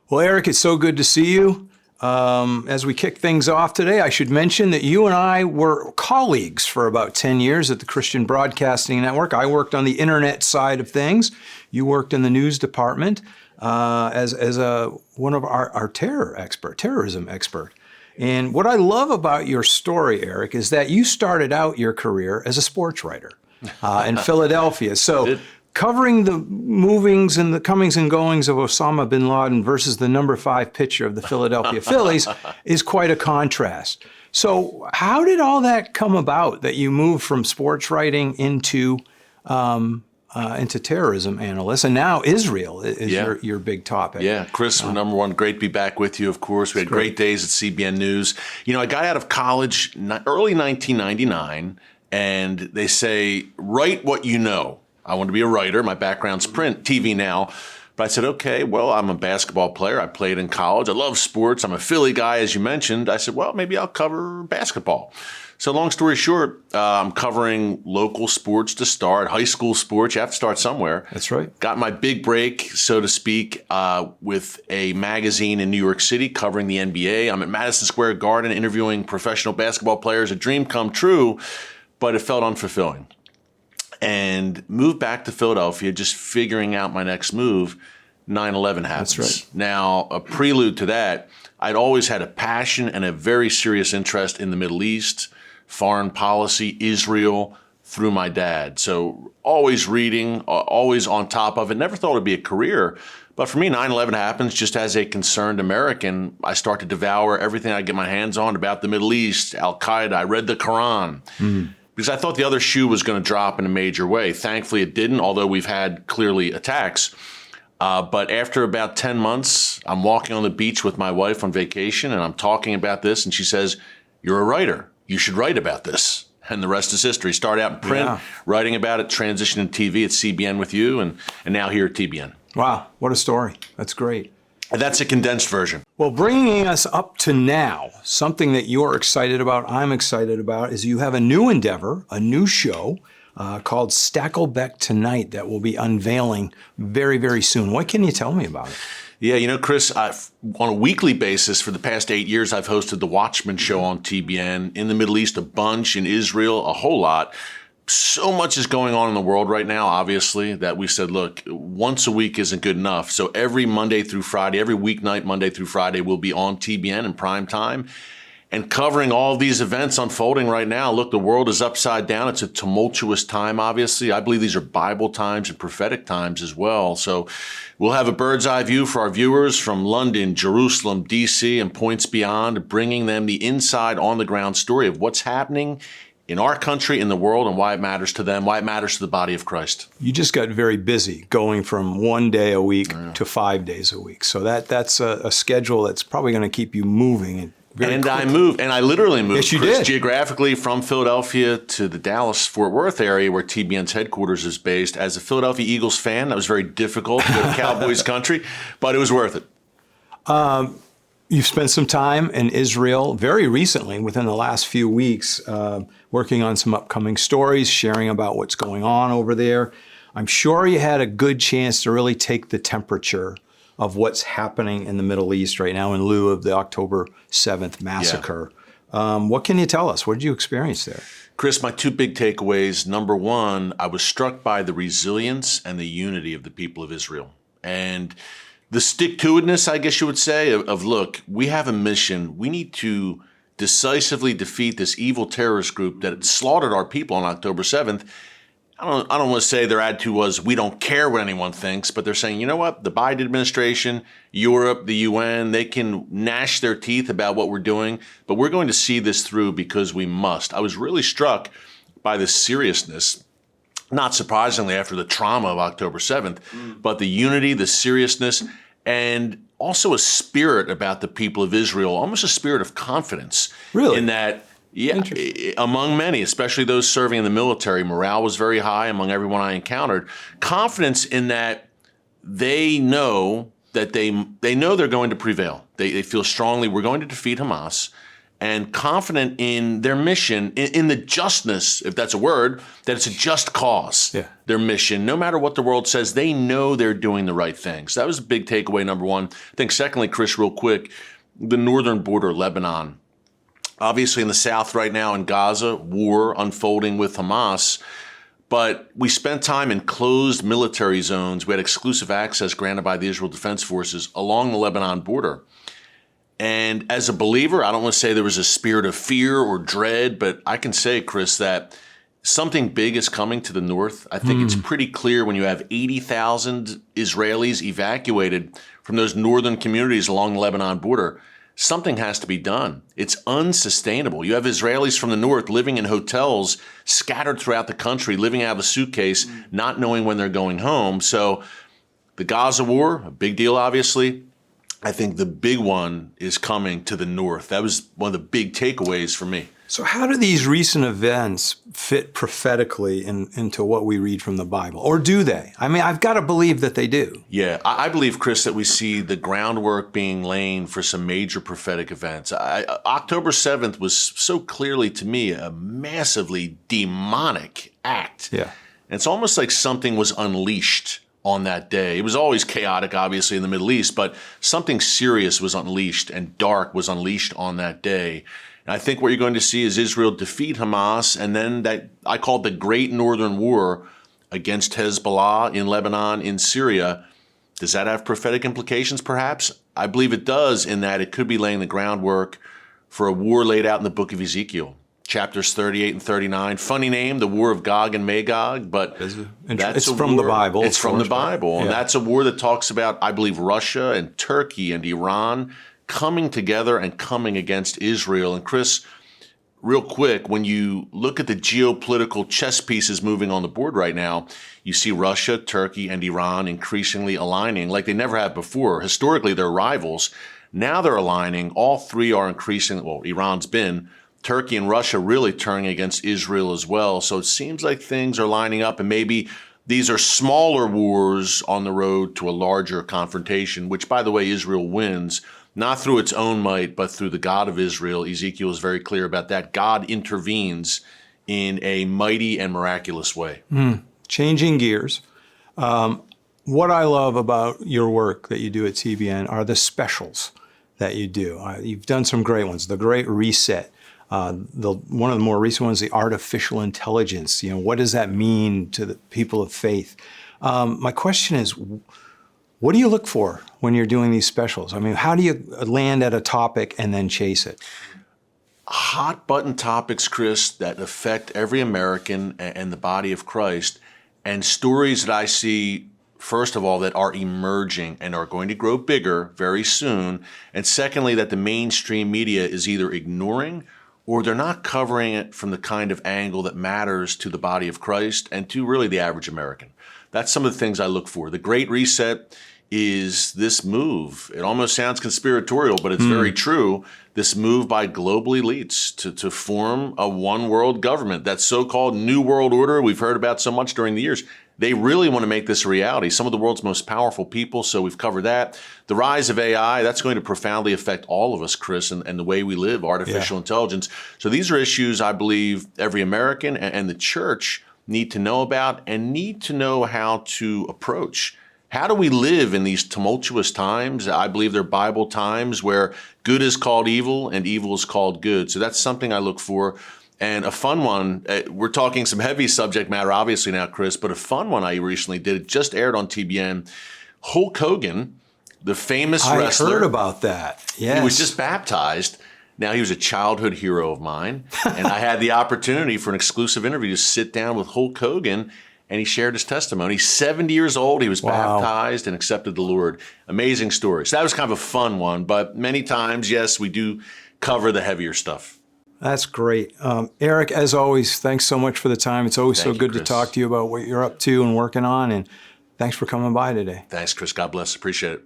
Well, Eric, it's so good to see you. As we kick things off today, I should mention that you and I were colleagues for about 10 years at the Christian Broadcasting Network. I worked on the internet side of things. You worked in the news department as one of our terrorism expert. And what I love about your story, Eric, is that you started out your career as a sports writer in Philadelphia. So covering the movings and the comings and goings of Osama bin Laden versus the number 5 pitcher of the Philadelphia Phillies is quite a contrast. So how did all that come about, that you moved from sports writing into terrorism analyst, and now Israel is your big topic? Yeah, Chris, number one, great to be back with you, of course. We had great days at CBN News. You know, I got out of college early 1999, and they say, write what you know. I want to be a writer. My background's print, TV now. But I said, okay, well, I'm a basketball player. I played in college. I love sports. I'm a Philly guy, as you mentioned. I said, well, maybe I'll cover basketball. So long story short, I'm covering local sports to start, high school sports. You have to start somewhere. That's right. Got my big break, so to speak, with a magazine in New York City covering the NBA. I'm at Madison Square Garden interviewing professional basketball players. A dream come true, but it felt unfulfilling. And moved back to Philadelphia, just figuring out my next move. 9/11 happens. That's right. Now, a prelude to that, I'd always had a passion and a very serious interest in the Middle East, foreign policy, Israel, through my dad. So always reading, always on top of it. Never thought it'd be a career. But for me, 9/11 happens just as a concerned American. I start to devour everything I get my hands on about the Middle East, Al-Qaeda. I read the Quran. Because I thought the other shoe was going to drop in a major way. Thankfully, it didn't, although we've had clearly attacks. But after about 10 months, I'm walking on the beach with my wife on vacation, and I'm talking about this, and she says, you're a writer. You should write about this. And the rest is history. Start out in print, writing about it, transition to TV at CBN with you, and now here at TBN. Wow, what a story. That's great. And that's a condensed version. Well, bringing us up to now, something that you're excited about, I'm excited about, is you have a new endeavor, a new show called Stakelbeck Tonight that will be unveiling very, very soon. What can you tell me about it? Yeah, you know, Chris, on a weekly basis for the past 8 years, I've hosted the Watchmen show on TBN. In the Middle East, a bunch. In Israel, a whole lot. So much is going on in the world right now, obviously, that we said, look, once a week isn't good enough. So every Monday through Friday, every weeknight, Monday through Friday, we'll be on TBN in prime time and covering all of these events unfolding right now. Look, the world is upside down. It's a tumultuous time, obviously. I believe these are Bible times and prophetic times as well. So we'll have a bird's eye view for our viewers from London, Jerusalem, D.C., and points beyond, bringing them the inside on-the-ground story of what's happening in our country, in the world, and why it matters to them, why it matters to the body of Christ. You just got very busy going from 1 day a week to 5 days a week. So that's a schedule that's probably going to keep you moving. I literally moved, yes, you Chris, did. Geographically from Philadelphia to the Dallas-Fort Worth area where TBN's headquarters is based. As a Philadelphia Eagles fan, that was very difficult to go to Cowboys country, but it was worth it. You've spent some time in Israel very recently, within the last few weeks, working on some upcoming stories, sharing about what's going on over there. I'm sure you had a good chance to really take the temperature of what's happening in the Middle East right now in lieu of the October 7th massacre. Yeah. What can you tell us? What did you experience there? Chris, my 2 big takeaways. Number one, I was struck by the resilience and the unity of the people of Israel. And the stick-to-itness, I guess you would say, of look, we have a mission. We need to decisively defeat this evil terrorist group that slaughtered our people on October 7th. I don't want to say their attitude was, we don't care what anyone thinks, but they're saying, you know what, the Biden administration, Europe, the UN, they can gnash their teeth about what we're doing, but we're going to see this through because we must. I was really struck by the seriousness, not surprisingly after the trauma of October 7th, but the unity, the seriousness, and also a spirit about the people of Israel, almost a spirit of confidence. Really? In that, yeah, among many, especially those serving in the military, morale was very high among everyone I encountered. Confidence in that they know that they know they're going to prevail. They feel strongly we're going to defeat Hamas, and confident in their mission, in the justness, if that's a word, that it's a just cause, their mission. No matter what the world says, they know they're doing the right thing. So that was a big takeaway, number one. I think secondly, Chris, real quick, the northern border, Lebanon. Obviously in the south right now in Gaza, war unfolding with Hamas. But we spent time in closed military zones. We had exclusive access granted by the Israel Defense Forces along the Lebanon border. And as a believer, I don't want to say there was a spirit of fear or dread, but I can say, Chris, that something big is coming to the north. I think it's pretty clear when you have 80,000 Israelis evacuated from those northern communities along the Lebanon border. Something has to be done. It's unsustainable. You have Israelis from the north living in hotels scattered throughout the country, living out of a suitcase, not knowing when they're going home. So the Gaza war, a big deal, obviously. I think the big one is coming to the north. That was one of the big takeaways for me. So how do these recent events fit prophetically into what we read from the Bible? Or do they? I mean, I've got to believe that they do. Yeah, I believe, Chris, that we see the groundwork being laid for some major prophetic events. October 7th was so clearly, to me, a massively demonic act. Yeah. And it's almost like something was unleashed on that day. It was always chaotic, obviously, in the Middle East, but something serious was unleashed and dark was unleashed on that day. And I think what you're going to see is Israel defeat Hamas, and then that I call it the Great Northern War against Hezbollah in Lebanon, in Syria. Does that have prophetic implications, perhaps? I believe it does, in that it could be laying the groundwork for a war laid out in the book of Ezekiel. Chapters 38 and 39. Funny name, the War of Gog and Magog, but it's from the Bible. It's from the Bible. And that's a war that talks about, I believe, Russia and Turkey and Iran coming together and coming against Israel. And Chris, real quick, when you look at the geopolitical chess pieces moving on the board right now, you see Russia, Turkey, and Iran increasingly aligning like they never have before. Historically, they're rivals. Now they're aligning. All three are increasing. Well, Iran's been. Turkey and Russia really turning against Israel as well. So it seems like things are lining up, and maybe these are smaller wars on the road to a larger confrontation, which, by the way, Israel wins, not through its own might, but through the God of Israel. Ezekiel is very clear about that. God intervenes in a mighty and miraculous way. Changing gears. What I love about your work that you do at TBN are the specials that you do. You've done some great ones. The Great Reset. One of the more recent ones, the artificial intelligence. You know, what does that mean to the people of faith? My question is, what do you look for when you're doing these specials? I mean, how do you land at a topic and then chase it? Hot button topics, Chris, that affect every American and the body of Christ, and stories that I see, first of all, that are emerging and are going to grow bigger very soon. And secondly, that the mainstream media is either ignoring or they're not covering it from the kind of angle that matters to the body of Christ and to really the average American. That's some of the things I look for. The Great Reset is this move. It almost sounds conspiratorial, but it's very true. This move by global elites to form a one world government, that so-called New World Order we've heard about so much during the years. They really want to make this a reality. Some of the world's most powerful people, so we've covered that. The rise of AI, that's going to profoundly affect all of us, Chris, and the way we live, artificial intelligence. So these are issues I believe every American and the church need to know about and need to know how to approach. How do we live in these tumultuous times? I believe they're Bible times where good is called evil and evil is called good. So that's something I look for. And a fun one, we're talking some heavy subject matter, obviously now, Chris, but a fun one I recently did, it just aired on TBN. Hulk Hogan, the famous wrestler. I heard about that, yes. He was just baptized. Now, he was a childhood hero of mine, and I had the opportunity for an exclusive interview to sit down with Hulk Hogan, and he shared his testimony. He's 70 years old. He was baptized and accepted the Lord. Amazing story. So that was kind of a fun one, but many times, yes, we do cover the heavier stuff. That's great. Erick, as always, thanks so much for the time. It's always so good to talk to you about what you're up to and working on, and thanks for coming by today. Thanks, Chris. God bless. Appreciate it.